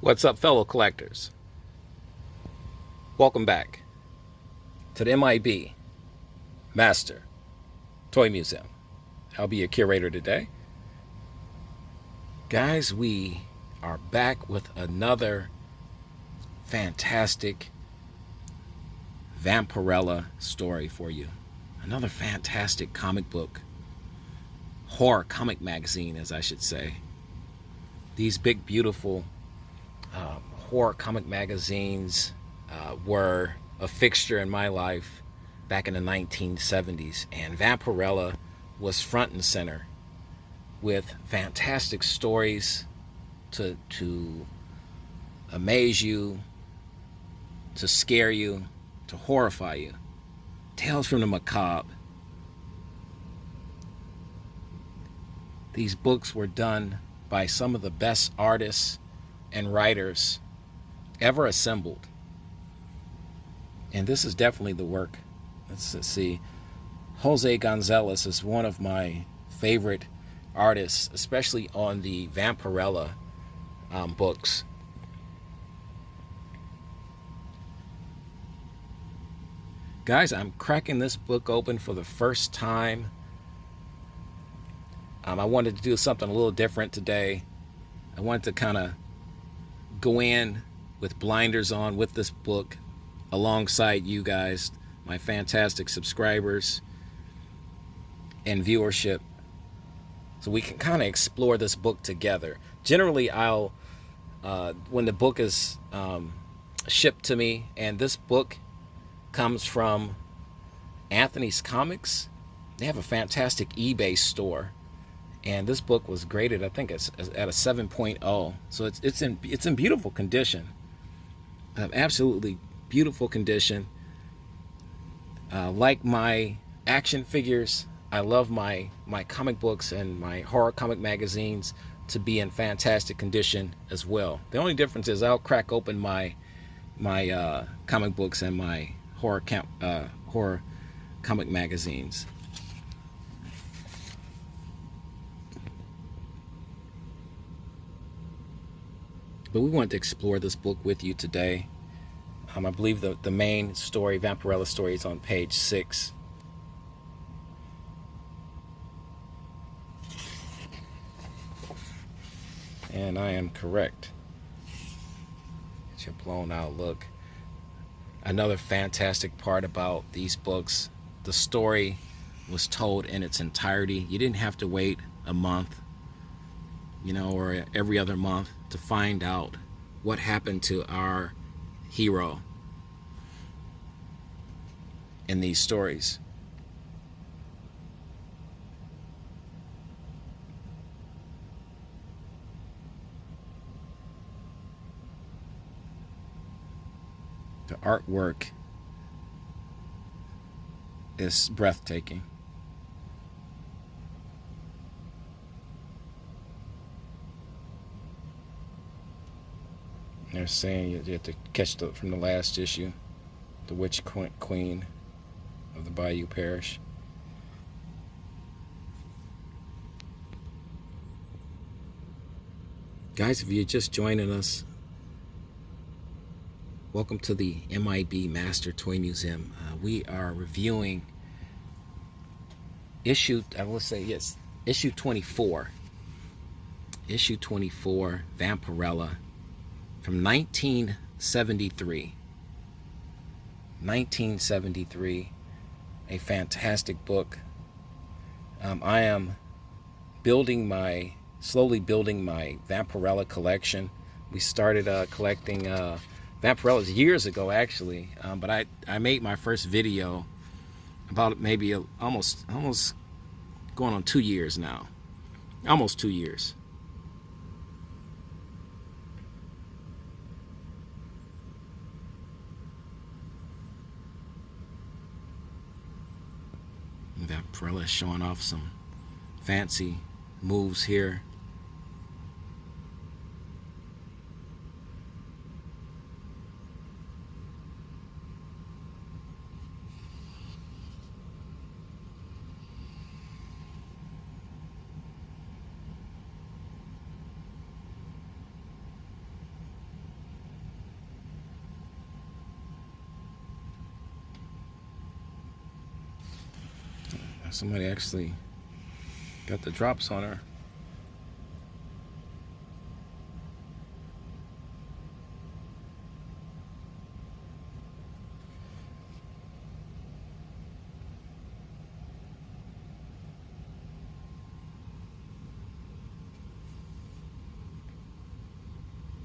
What's up, fellow collectors? Welcome back to the M.I.B. Master Toy Museum. I'll be your curator today. Guys, we are back with another fantastic Vampirella story for you. Another fantastic comic book, horror comic magazine, as I should say. These big, beautiful horror comic magazines were a fixture in my life back in the 1970s, and Vampirella was front and center with fantastic stories to amaze you, to scare you, to horrify you. Tales from the Macabre. These books were done by some of the best artists and writers ever assembled. And this is definitely the work. Let's see. Jose Gonzalez is one of my favorite artists, especially on the Vampirella books. Guys, I'm cracking this book open for the first time. I wanted to do something a little different today. I wanted to kind of go in with blinders on with this book alongside you guys, my fantastic subscribers and viewership, so we can kind of explore this book together. Generally, I'll when the book is shipped to me, and this book comes from Anthony's Comics. They have a fantastic eBay store, and this book was graded, I think it's at a 7.0, so it's in beautiful condition, absolutely beautiful condition. Like my action figures, I love my comic books and my horror comic magazines to be in fantastic condition as well. The only difference is I'll crack open my comic books and my horror comic magazines. But we want to explore this book with you today. I believe the main story, Vampirella story, is on page 6. And I am correct. It's your blown out look. Another fantastic part about these books, the story was told in its entirety. You didn't have to wait a month, or every other month to find out what happened to our hero in these stories. The artwork is breathtaking. They're saying you have to catch from the last issue, the Witch Queen of the Bayou Parish. Guys, if you're just joining us, welcome to the M.I.B Master Toy Museum. We are reviewing issue 24. Issue 24, Vampirella, from 1973. 1973, a fantastic book. I am slowly building my Vampirella collection. We started collecting Vampirellas years ago, actually, but I made my first video about maybe almost going on 2 years now, almost 2 years. Vampirella is showing off some fancy moves here. Somebody actually got the drops on her.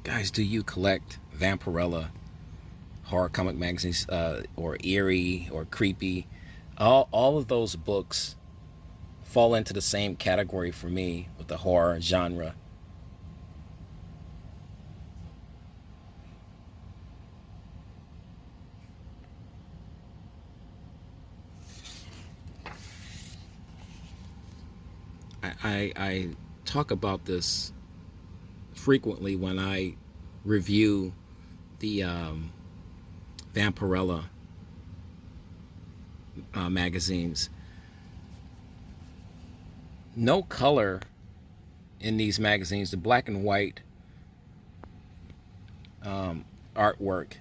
Guys, do you collect Vampirella horror comic magazines, or eerie or creepy? All of those books fall into the same category for me with the horror genre. I talk about this frequently when I review the Vampirella magazines. No color in these magazines. The black and white artwork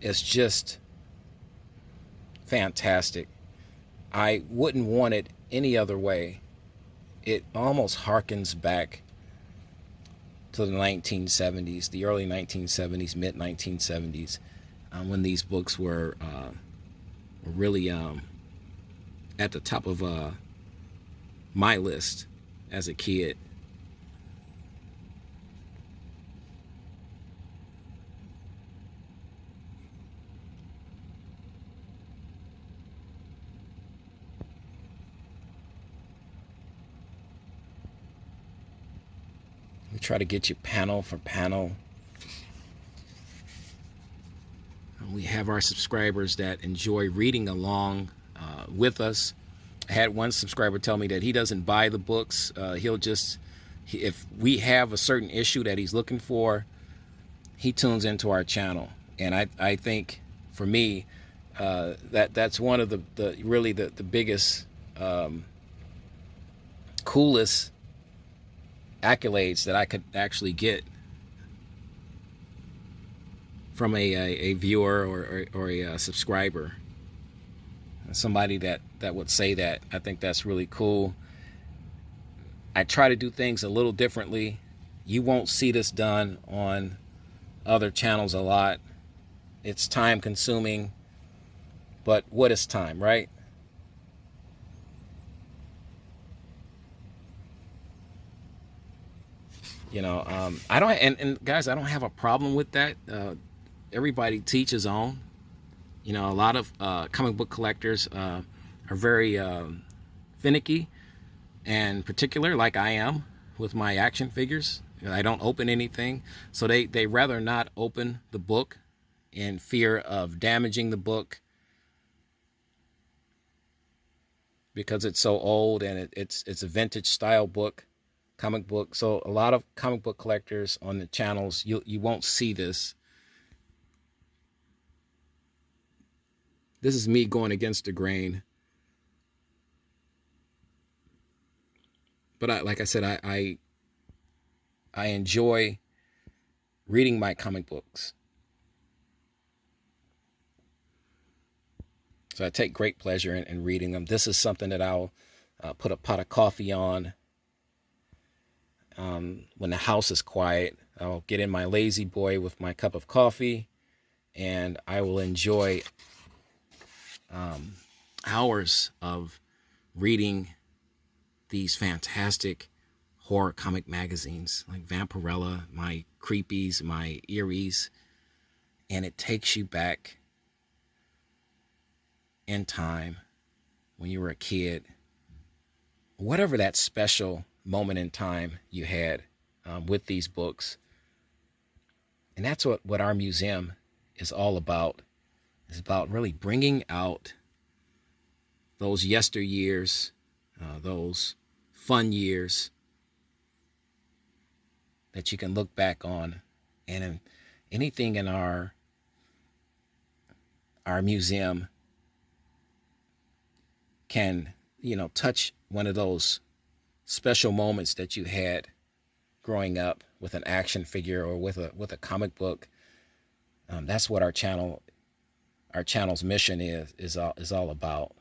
is just fantastic. I wouldn't want it any other way. It almost harkens back to the 1970s, the early 1970s, mid 1970s, when these books were really at the top of my list as a kid. We try to get you panel for panel. We have our subscribers that enjoy reading along with us. I had one subscriber tell me that he doesn't buy the books. He'll just, if we have a certain issue that he's looking for, he tunes into our channel. And I think for me, that's one of the really the biggest, coolest accolades that I could actually get from a viewer or a subscriber. Somebody that would say that. I think that's really cool. I try to do things a little differently. You won't see this done on other channels a lot. It's time consuming, but what is time, right? You know, I don't, and guys, I don't have a problem with that. Everybody teach his own. You know, a lot of comic book collectors are very finicky and particular, like I am with my action figures. I don't open anything, so they rather not open the book in fear of damaging the book because it's so old and it's a vintage style book, comic book. So a lot of comic book collectors on the channels, you won't see this. This is me going against the grain. But like I said, I enjoy reading my comic books. So I take great pleasure in reading them. This is something that I'll put a pot of coffee on. When the house is quiet, I'll get in my lazy boy with my cup of coffee, and I will enjoy hours of reading these fantastic horror comic magazines like Vampirella, my creepies, my eerie's, and it takes you back in time when you were a kid, whatever that special moment in time you had with these books. And that's what our museum is all about. It's about really bringing out those yesteryears, those fun years that you can look back on. And anything in our museum can, you know, touch one of those special moments that you had growing up with an action figure or with a comic book. That's what our channel's mission is all about.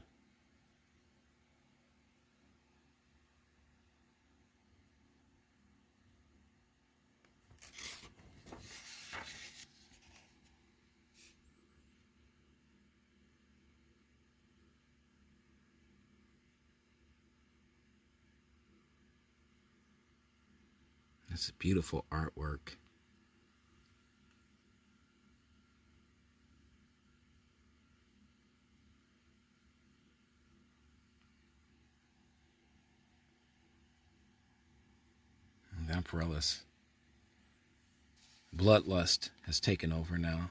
It's beautiful artwork. Vampirella's bloodlust has taken over now.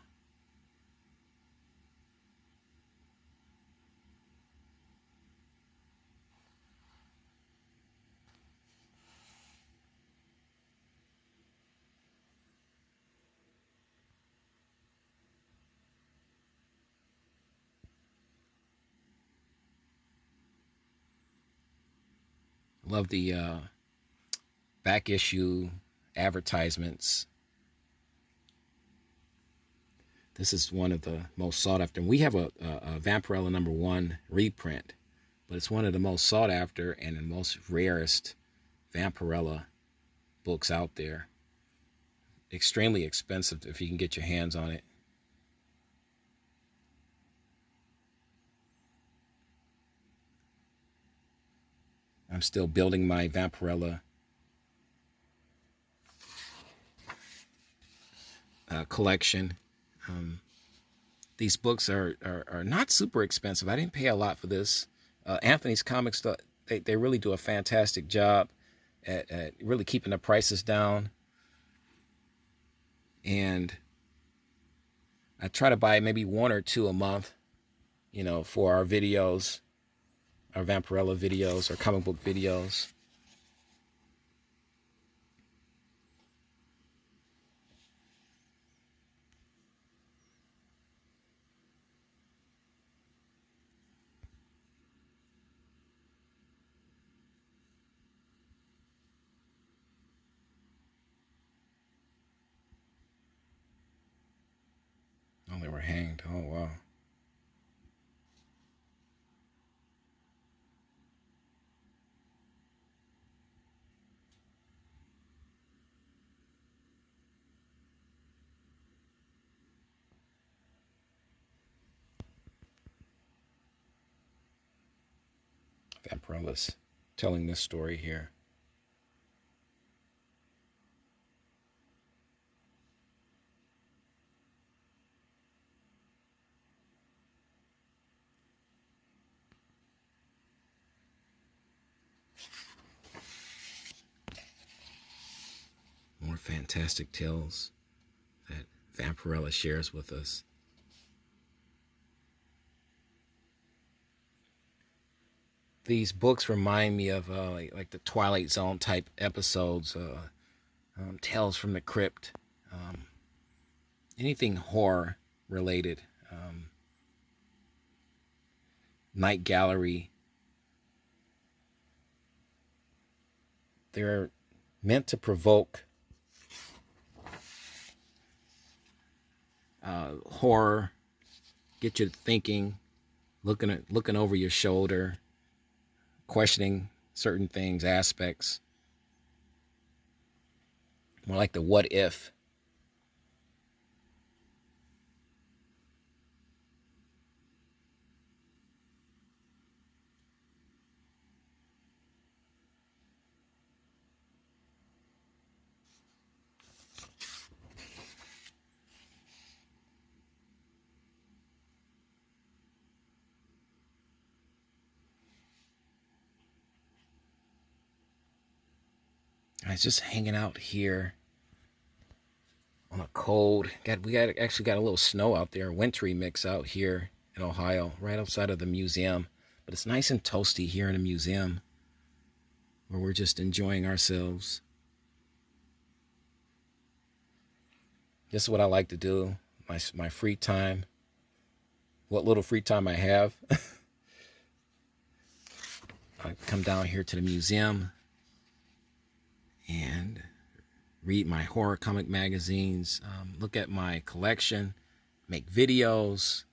Love the back issue advertisements. This is one of the most sought after. And we have a Vampirella #1 reprint, but it's one of the most sought after and the most rarest Vampirella books out there. Extremely expensive if you can get your hands on it. I'm still building my Vampirella collection. These books are not super expensive. I didn't pay a lot for this. Anthony's Comics, they really do a fantastic job at really keeping the prices down. And I try to buy maybe 1 or 2 a month, you know, for our videos, our Vampirella videos, our comic book videos. Oh, they were hanged. Oh, wow. Vampirella's telling this story here. More fantastic tales that Vampirella shares with us. These books remind me of like the Twilight Zone type episodes, Tales from the Crypt, anything horror related, Night Gallery. They're meant to provoke horror, get you thinking, looking over your shoulder, questioning certain things, aspects. More like the what if. I was just hanging out here on a cold. Actually got a little snow out there, wintry mix out here in Ohio, right outside of the museum. But it's nice and toasty here in the museum, where we're just enjoying ourselves. This is what I like to do. My free time. What little free time I have. I come down here to the museum and read my horror comic magazines, look at my collection, make videos.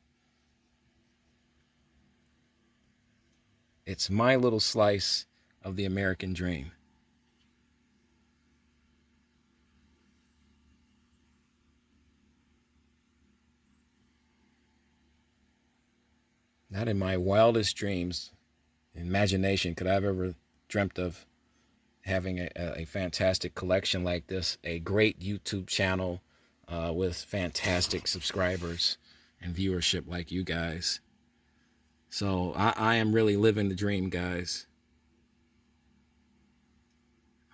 It's my little slice of the American dream. Not in my wildest dreams, imagination, could I have ever dreamt of having a fantastic collection like this, a great YouTube channel with fantastic subscribers and viewership like you guys. So I am really living the dream, guys.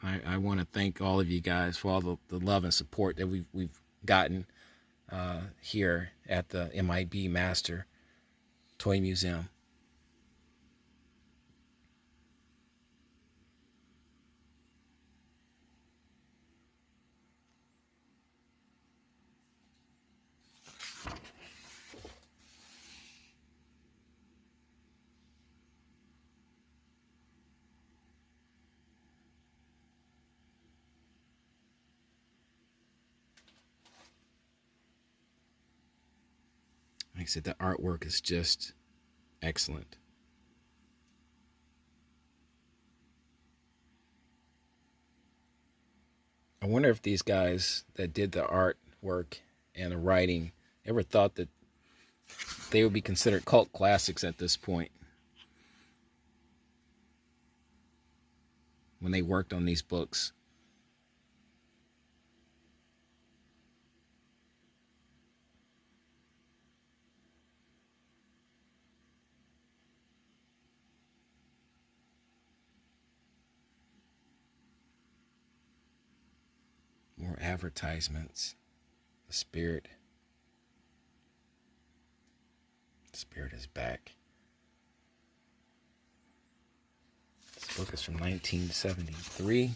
I want to thank all of you guys for all the love and support that we've gotten here at the M.I.B Master Toy Museum. Like I said, the artwork is just excellent. I wonder if these guys that did the artwork and the writing ever thought that they would be considered cult classics at this point when they worked on these books. More advertisements. The spirit is back. This book is from 1973.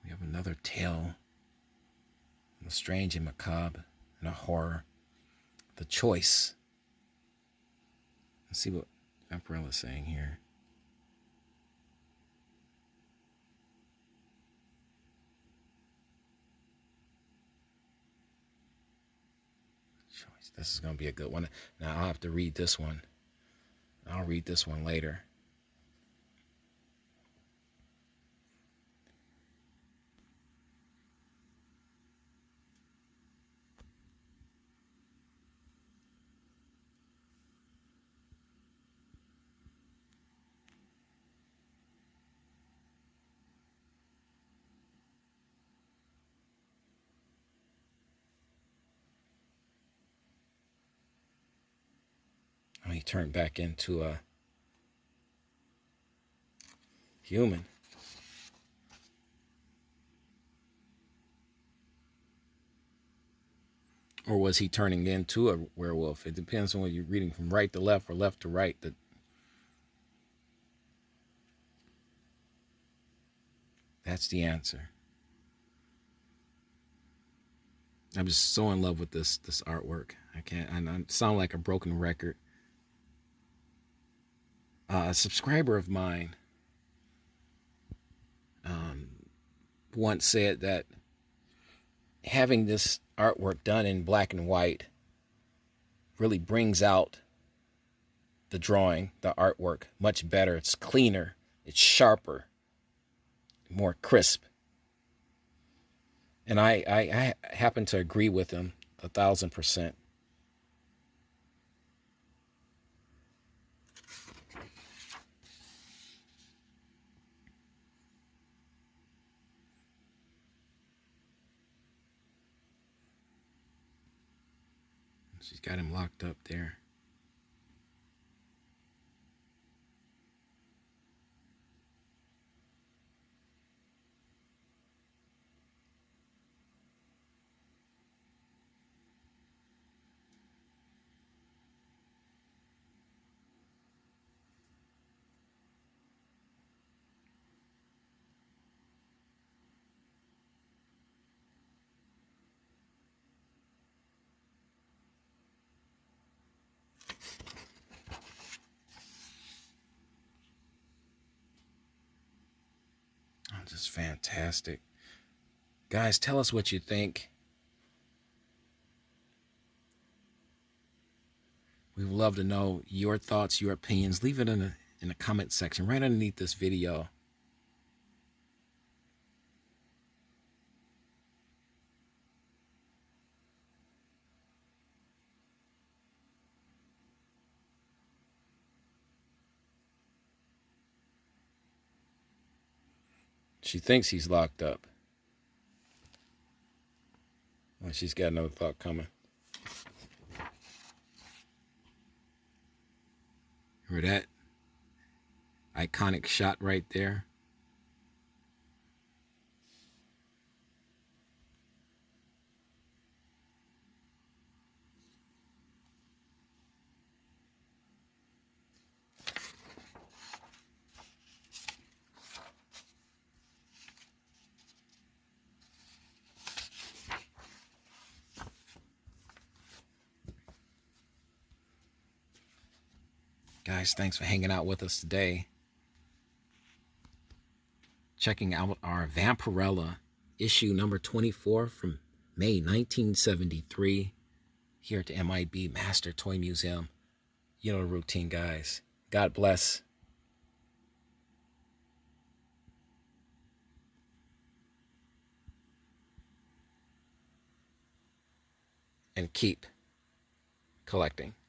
We have another tale, a strange and macabre and a horror. The Choice. Let's see what Vampirella is saying here. Choice. This is going to be a good one. Now I'll have to read this one. I'll read this one later. He turned back into a human. Or was he turning into a werewolf? It depends on whether you're reading from right to left or left to right. That's the answer. I'm just so in love with this artwork. I sound like a broken record. A subscriber of mine once said that having this artwork done in black and white really brings out the drawing, the artwork, much better. It's cleaner, it's sharper, more crisp. And I happen to agree with him 1,000%. She's got him locked up there. Oh, just fantastic. Guys, tell us what you think. We would love to know your thoughts, your opinions. Leave it in the comment section right underneath this video. She thinks he's locked up. Well, she's got another thought coming. Remember that iconic shot right there? Guys, thanks for hanging out with us today. checking out our Vampirella issue number 24 from May 1973 here at the M.I.B. Master Toy Museum. You know the routine, guys. God bless. And keep collecting.